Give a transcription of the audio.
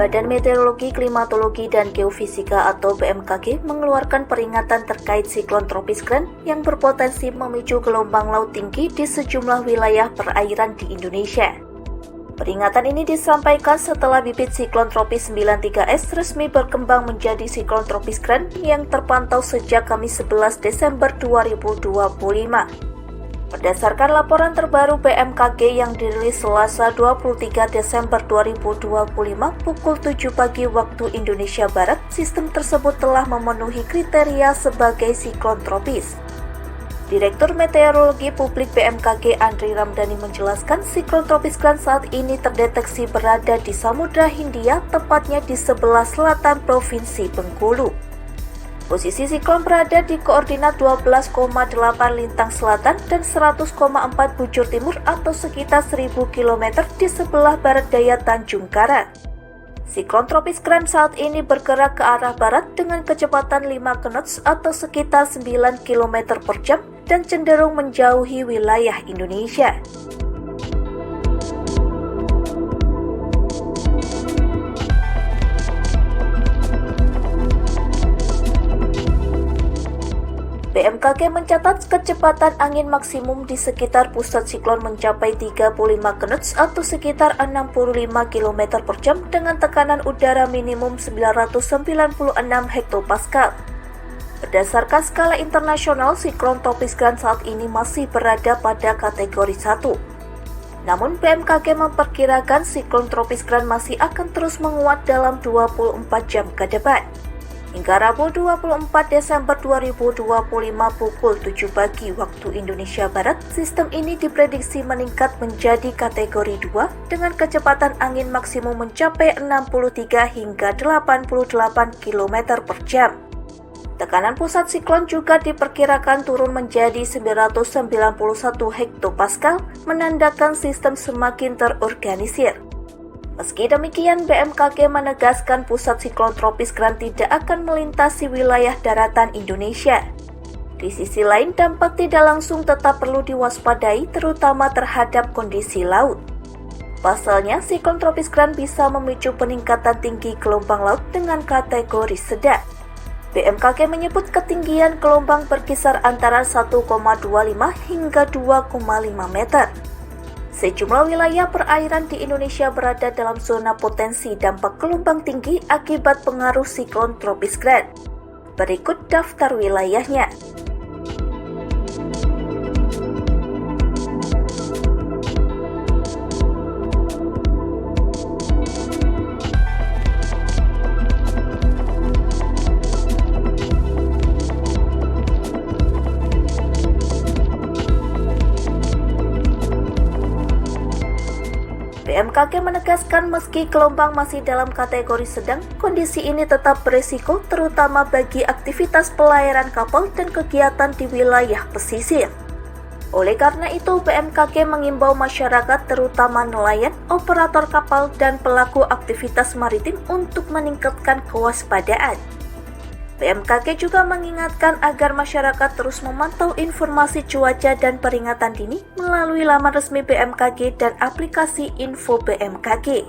Badan Meteorologi, Klimatologi, dan Geofisika atau BMKG mengeluarkan peringatan terkait siklon tropis Gren yang berpotensi memicu gelombang laut tinggi di sejumlah wilayah perairan di Indonesia. Peringatan ini disampaikan setelah bibit siklon tropis 93S resmi berkembang menjadi siklon tropis Gren yang terpantau sejak Kamis 11 Desember 2025. Berdasarkan laporan terbaru BMKG yang dirilis Selasa 23 Desember 2025 pukul 7 pagi waktu Indonesia Barat, sistem tersebut telah memenuhi kriteria sebagai siklon tropis. Direktur Meteorologi Publik BMKG Andri Ramdhani menjelaskan siklon tropis Gren saat ini terdeteksi berada di Samudra Hindia, tepatnya di sebelah selatan Provinsi Bengkulu. Posisi siklon berada di koordinat 12,8 lintang selatan dan 100,4 bujur timur atau sekitar 1000 km di sebelah barat daya Tanjung Karang. Siklon tropis Gren saat ini bergerak ke arah barat dengan kecepatan 5 knots atau sekitar 9 km per jam dan cenderung menjauhi wilayah Indonesia. BMKG mencatat kecepatan angin maksimum di sekitar pusat siklon mencapai 35 knots atau sekitar 65 km per jam dengan tekanan udara minimum 996 hektopascal. Berdasarkan skala internasional, siklon tropis Gren saat ini masih berada pada kategori 1. Namun BMKG memperkirakan siklon tropis Gren masih akan terus menguat dalam 24 jam ke depan. Hingga Rabu 24 Desember 2025 pukul 7 pagi waktu Indonesia Barat, sistem ini diprediksi meningkat menjadi kategori 2 dengan kecepatan angin maksimum mencapai 63 hingga 88 km per jam. Tekanan pusat siklon juga diperkirakan turun menjadi 991 hektopascal, menandakan sistem semakin terorganisir. Meski demikian, BMKG menegaskan pusat siklon tropis Gren tidak akan melintasi wilayah daratan Indonesia. Di sisi lain, dampak tidak langsung tetap perlu diwaspadai, terutama terhadap kondisi laut. Pasalnya, siklon tropis Gren bisa memicu peningkatan tinggi gelombang laut dengan kategori sedang. BMKG menyebut ketinggian gelombang berkisar antara 1,25 hingga 2,5 meter. Sejumlah wilayah perairan di Indonesia berada dalam zona potensi dampak gelombang tinggi akibat pengaruh siklon tropis Gren. Berikut daftar wilayahnya. BMKG menegaskan meski gelombang masih dalam kategori sedang, kondisi ini tetap berisiko terutama bagi aktivitas pelayaran kapal dan kegiatan di wilayah pesisir. Oleh karena itu, BMKG mengimbau masyarakat terutama nelayan, operator kapal, dan pelaku aktivitas maritim untuk meningkatkan kewaspadaan. BMKG juga mengingatkan agar masyarakat terus memantau informasi cuaca dan peringatan dini melalui laman resmi BMKG dan aplikasi Info BMKG.